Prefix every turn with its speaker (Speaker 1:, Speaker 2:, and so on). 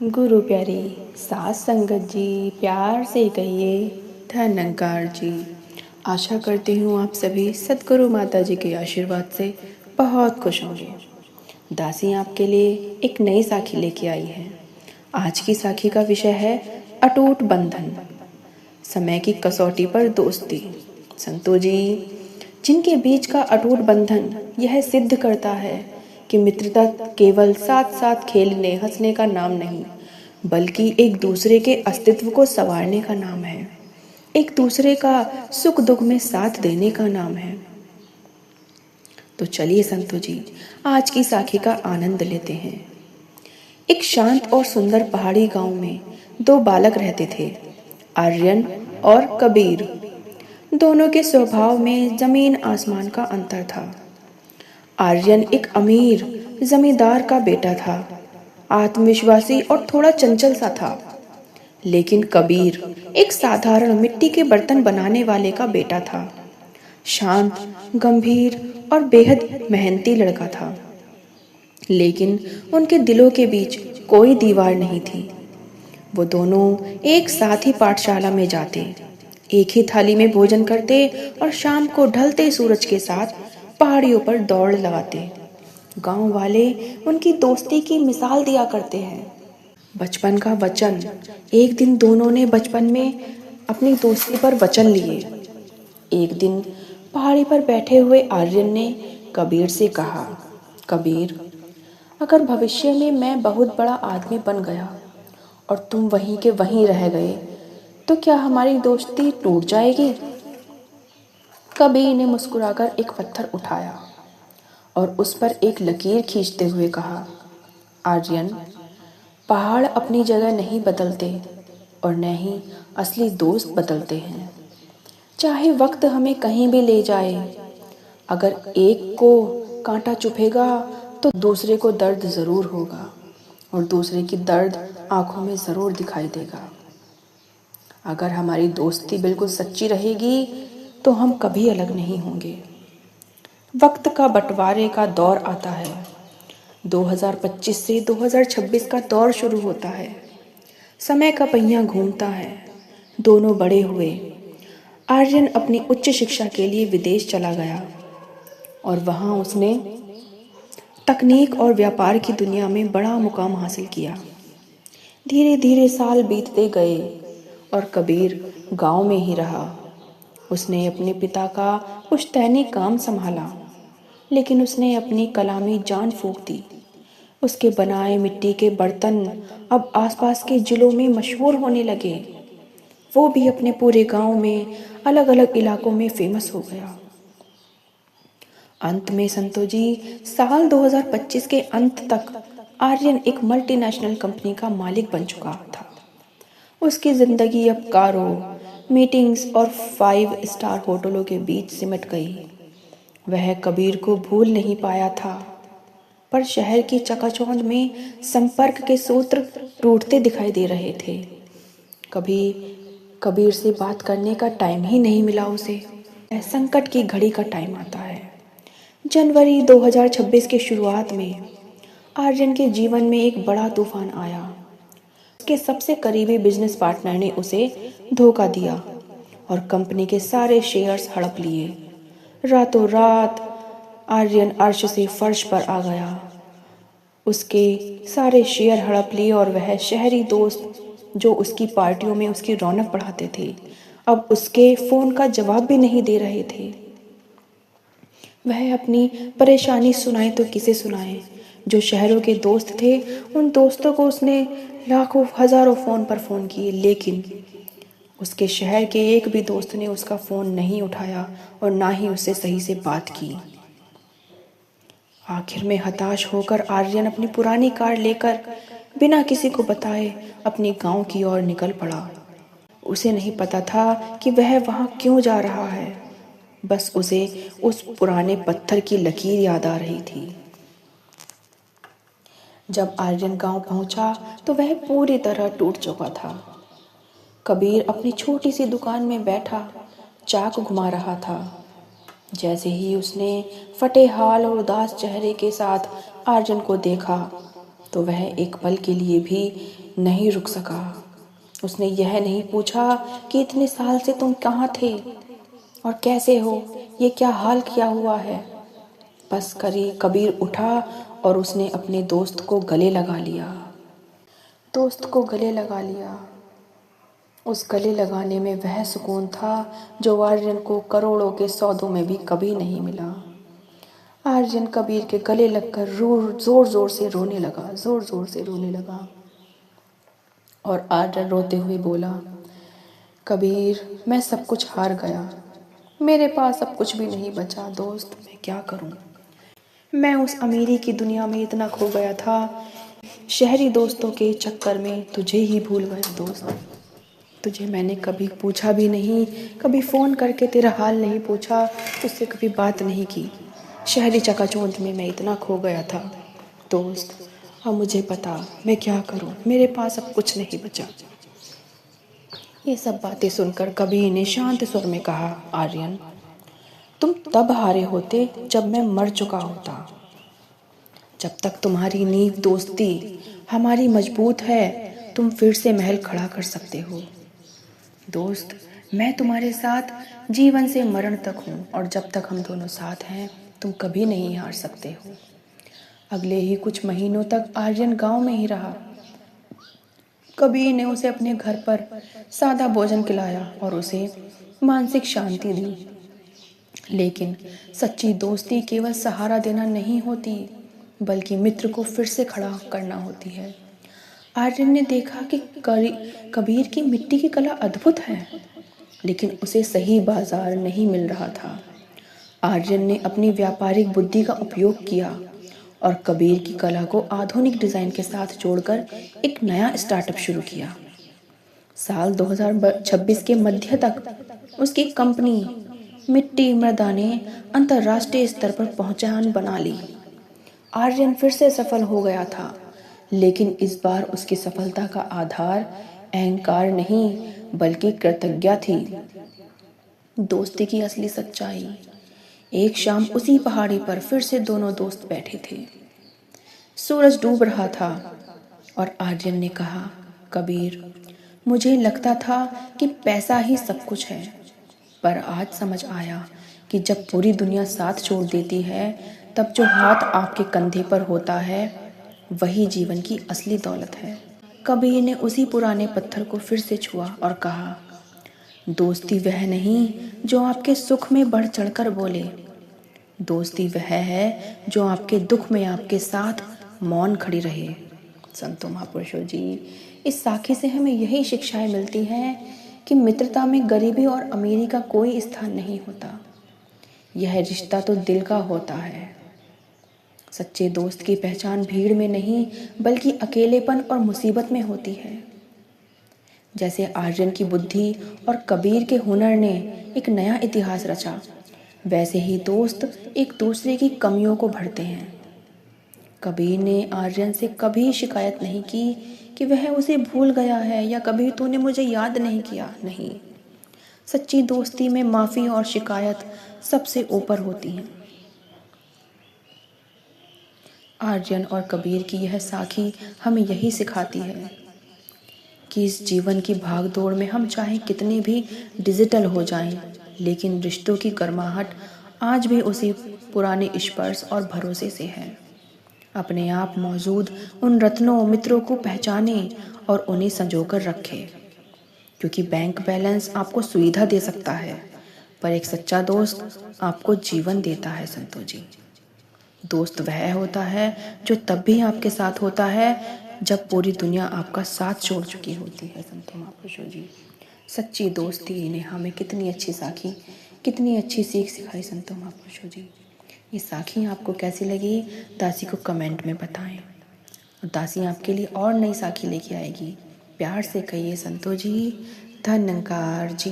Speaker 1: गुरु प्यारी सास संगत जी, प्यार से कहिए धन्यकार जी। आशा करती हूँ आप सभी सद्गुरु माता जी के आशीर्वाद से बहुत खुश होंगे। दासी आपके लिए एक नई साखी लेके आई है। आज की साखी का विषय है अटूट बंधन, समय की कसौटी पर दोस्ती। संतो जी, जिनके बीच का अटूट बंधन यह सिद्ध करता है कि मित्रता केवल साथ साथ खेलने हंसने का नाम नहीं, बल्कि एक दूसरे के अस्तित्व को संवारने का नाम है, एक दूसरे का सुख दुख में साथ देने का नाम है। तो चलिए संतो जी, आज की साखी का आनंद लेते हैं। एक शांत और सुंदर पहाड़ी गांव में दो बालक रहते थे, आर्यन और कबीर। दोनों के स्वभाव में जमीन आसमान का अंतर था। आर्यन एक अमीर जमींदार का बेटा था, आत्मविश्वासी और थोड़ा चंचल सा था। लेकिन कबीर एक साधारण मिट्टी के बर्तन बनाने वाले का बेटा था, शांत, गंभीर और बेहद मेहनती लड़का था। लेकिन उनके दिलों के बीच कोई दीवार नहीं थी। वो दोनों एक साथ ही पाठशाला में जाते, एक ही थाली में भोजन करते और शाम को ढलते सूरज के साथ पहाड़ियों पर दौड़ लगाते। गांव वाले उनकी दोस्ती की मिसाल दिया करते हैं। बचपन का वचन। एक दिन दोनों ने बचपन में अपनी दोस्ती पर वचन लिए। एक दिन पहाड़ी पर बैठे हुए आर्यन ने कबीर से कहा, कबीर, अगर भविष्य में मैं बहुत बड़ा आदमी बन गया और तुम वहीं के वहीं रह गए तो क्या हमारी दोस्ती टूट जाएगी? कबीर ने मुस्कुराकर एक पत्थर उठाया और उस पर एक लकीर खींचते हुए कहा, आर्यन, पहाड़ अपनी जगह नहीं बदलते और न ही असली दोस्त बदलते हैं। चाहे वक्त हमें कहीं भी ले जाए, अगर एक को कांटा चुभेगा तो दूसरे को दर्द जरूर होगा और दूसरे की दर्द आंखों में जरूर दिखाई देगा। अगर हमारी दोस्ती बिल्कुल सच्ची रहेगी तो हम कभी अलग नहीं होंगे। वक्त का बंटवारे का दौर आता है। 2025 से 2026 का दौर शुरू होता है। समय का पहिया घूमता है। दोनों बड़े हुए। आर्यन अपनी उच्च शिक्षा के लिए विदेश चला गया और वहां उसने तकनीक और व्यापार की दुनिया में बड़ा मुकाम हासिल किया। धीरे धीरे साल बीतते गए और कबीर गांव में ही रहा। उसने अपने पिता का पुश्तैनी काम संभाला, लेकिन उसने अपनी कला में जान फूंक दी। उसके बनाए मिट्टी के बर्तन अब आसपास के जिलों में मशहूर होने लगे। वो भी अपने पूरे गांव में अलग अलग इलाकों में फेमस हो गया। अंत में संतो जी, साल 2025 के अंत तक आर्यन एक मल्टीनेशनल कंपनी का मालिक बन चुका था। उसकी जिंदगी अब कारों, मीटिंग्स और 5 स्टार होटलों के बीच सिमट गई। वह कबीर को भूल नहीं पाया था, पर शहर की चकाचौंध में संपर्क के सूत्र टूटते दिखाई दे रहे थे। कभी कबीर से बात करने का टाइम ही नहीं मिला उसे। संकट की घड़ी का टाइम आता है। जनवरी 2026 के शुरुआत में आर्यन के जीवन में एक बड़ा तूफान आया। उसके सबसे करीबी बिजनेस पार्टनर ने उसे धोखा दिया और कंपनी के सारे शेयर्स हड़प लिए। रातों रात आर्यन अर्श से फर्श पर आ गया। उसके सारे शेयर हड़प लिए और वह शहरी दोस्त जो उसकी पार्टियों में उसकी रौनक बढ़ाते थे, अब उसके फोन का जवाब भी नहीं दे रहे थे। वह अपनी परेशानी सुनाए तो किसे सुनाए। जो शहरों के दोस्त थे, उन दोस्तों को उसने लाखों हजारों फोन पर फोन किए, लेकिन उसके शहर के एक भी दोस्त ने उसका फोन नहीं उठाया और ना ही उससे सही से बात की। आखिर में हताश होकर आर्यन अपनी पुरानी कार लेकर बिना किसी को बताए अपने गांव की ओर निकल पड़ा। उसे नहीं पता था कि वह वहां क्यों जा रहा है, बस उसे उस पुराने पत्थर की लकीर याद आ रही थी। जब आर्यन गांव पहुंचा तो वह पूरी तरह टूट चुका था। कबीर अपनी छोटी सी दुकान में बैठा चाक घुमा रहा था। जैसे ही उसने फटे हाल और उदास चेहरे के साथ आर्यन को देखा तो वह एक पल के लिए भी नहीं रुक सका। उसने यह नहीं पूछा कि इतने साल से तुम कहाँ थे और कैसे हो, ये क्या हाल किया हुआ है। बस कबीर उठा और उसने अपने दोस्त को गले लगा लिया। उस गले लगाने में वह सुकून था जो आर्यन को करोड़ों के सौदों में भी कभी नहीं मिला। आर्यन कबीर के गले लगकर जोर जोर से रोने लगा और आर्यन रोते हुए बोला, कबीर, मैं सब कुछ हार गया, मेरे पास अब कुछ भी नहीं बचा दोस्त, मैं क्या करूं। मैं उस अमीरी की दुनिया में इतना खो गया था, शहरी दोस्तों के चक्कर में तुझे ही भूल गया दोस्त। तुझे मैंने कभी पूछा भी नहीं, कभी फ़ोन करके तेरा हाल नहीं पूछा, तुझसे कभी बात नहीं की। शहरी चकाचौंध में मैं इतना खो गया था दोस्त। अब मुझे पता मैं क्या करूं, मेरे पास अब कुछ नहीं बचा। ये सब बातें सुनकर कबीर ने शांत स्वर में कहा, आर्यन, तुम तब हारे होते जब मैं मर चुका होता। जब तक तुम्हारी नींव दोस्ती हमारी मजबूत है, तुम फिर से महल खड़ा कर सकते हो। दोस्त, मैं तुम्हारे साथ जीवन से मरण तक हूँ और जब तक हम दोनों साथ हैं, तुम कभी नहीं हार सकते हो। अगले ही कुछ महीनों तक आर्यन गांव में ही रहा। कबीर ने उसे अपने घर पर सादा भोजन खिलाया और उसे मानसिक शांति दी। लेकिन सच्ची दोस्ती केवल सहारा देना नहीं होती, बल्कि मित्र को फिर से खड़ा करना होती है। आर्यन ने देखा कि कबीर की मिट्टी की कला अद्भुत है, लेकिन उसे सही बाजार नहीं मिल रहा था। आर्यन ने अपनी व्यापारिक बुद्धि का उपयोग किया और कबीर की कला को आधुनिक डिज़ाइन के साथ जोड़कर एक नया स्टार्टअप शुरू किया। साल 2026 के मध्य तक उसकी कंपनी मिट्टी मृदा ने अंतर्राष्ट्रीय स्तर पर पहचान बना ली। आर्यन फिर से सफल हो गया था, लेकिन इस बार उसकी सफलता का आधार अहंकार नहीं बल्कि कृतज्ञता थी। दोस्ती की असली सच्चाई। एक शाम उसी पहाड़ी पर फिर से दोनों दोस्त बैठे थे। सूरज डूब रहा था और आर्यन ने कहा, कबीर, मुझे लगता था कि पैसा ही सब कुछ है, पर आज समझ आया कि जब पूरी दुनिया साथ छोड़ देती है, तब जो हाथ आपके कंधे पर होता है वही जीवन की असली दौलत है। कबीर ने उसी पुराने पत्थर को फिर से छुआ और कहा, दोस्ती वह नहीं जो आपके सुख में बढ़ चढ़कर बोले, दोस्ती वह है जो आपके दुख में आपके साथ मौन खड़ी रहे। संतों महापुरुषों जी, इस साखी से हमें यही शिक्षाएं मिलती हैं कि मित्रता में गरीबी और अमीरी का कोई स्थान नहीं होता। यह रिश्ता तो दिल का होता है। सच्चे दोस्त की पहचान भीड़ में नहीं बल्कि अकेलेपन और मुसीबत में होती है। जैसे आर्यन की बुद्धि और कबीर के हुनर ने एक नया इतिहास रचा, वैसे ही दोस्त एक दूसरे की कमियों को भरते हैं। कबीर ने आर्यन से कभी शिकायत नहीं की कि वह उसे भूल गया है या कभी तूने मुझे याद नहीं किया। नहीं, सच्ची दोस्ती में माफ़ी और शिकायत सबसे ऊपर होती हैं। आर्यन और कबीर की यह साखी हमें यही सिखाती है कि इस जीवन की भागदौड़ में हम चाहे कितने भी डिजिटल हो जाएं, लेकिन रिश्तों की गर्माहट आज भी उसी पुराने स्पर्श और भरोसे से है। अपने आप मौजूद उन रत्नों मित्रों को पहचाने और उन्हें संजोकर रखें, क्योंकि बैंक बैलेंस आपको सुविधा दे सकता है, पर एक सच्चा दोस्त आपको जीवन देता है। संतों जी, दोस्त वह होता है जो तब भी आपके साथ होता है जब पूरी दुनिया आपका साथ छोड़ चुकी होती है। संतों महापुरुषों जी, सच्ची दोस्ती ने हमें कितनी अच्छी साखी, कितनी अच्छी सीख सिखाई। संतों महापुरुषों जी, ये साखी आपको कैसी लगी, दासी को कमेंट में बताएं और दासी आपके लिए और नई साखी लेके आएगी। प्यार से कहिए संतों जी, धन्यकार जी।